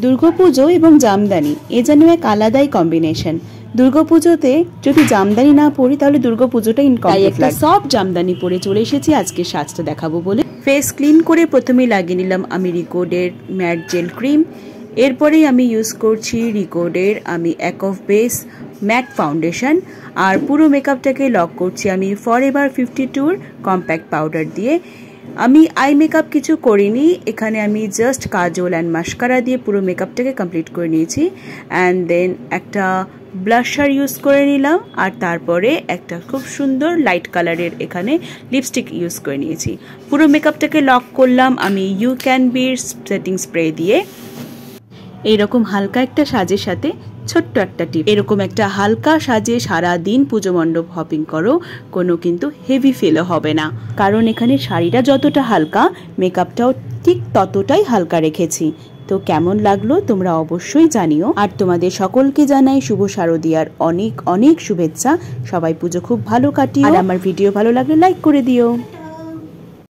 দুর্গাপুজো এবং জামদানি এ যেন এক আলাদাই কম্বিনেশন। দুর্গাপুজোতে যদি জামদানি না পরি তাহলে দুর্গাপুজোটা ইনকমপ্লিট লাগে। সব জামদানি পরে চলে এসেছি আজকে সাজটা দেখাবো বলে। ফেস ক্লিন করে প্রথমে লাগিয়ে নিলাম আমি রিকোডের ম্যাট জেল ক্রিম। এরপরেই আমি ইউজ করছি রিকোডের আমি এক অফ বেস ম্যাট ফাউন্ডেশন। আর পুরো মেকআপটাকে লক করছি আমি ফরএভার 52 কম্প্যাক্ট পাউডার দিয়ে। আমি আই মেকআপ কিছু করিনি, এখানে আমি জাস্ট কাজল অ্যান্ড মাস্কারা দিয়ে পুরো মেকআপটাকে কমপ্লিট করে নিয়েছি। অ্যান্ড দেন একটা ব্লাশার ইউজ করে নিলাম, আর তারপরে একটা খুব সুন্দর লাইট কালারের এখানে লিপস্টিক ইউজ করে নিয়েছি। পুরো মেকআপটাকে লক করলাম আমি ইউ ক্যান বির সেটিং স্প্রে দিয়ে। এইরকম হালকা একটা সাজের সাথে ছোট্ট একটা টিপ, এরকম একটা হালকা সাজে সারা দিন পুজো মণ্ডপ হপিং করো, কোনো কিন্তু হেভি ফিলও হবে না। কারণ এখানে শাড়িটা যতটা হালকা মেকআপটাও ঠিক ততটাই হালকা রেখেছি। তো কেমন লাগলো তোমরা অবশ্যই জানিও। আর তোমাদের সকলকে জানাই শুভ শারদীয়ার অনেক অনেক শুভেচ্ছা। সবাই পুজো খুব ভালো কাটিও। আর আমার ভিডিও ভালো লাগলে লাইক করে দিও।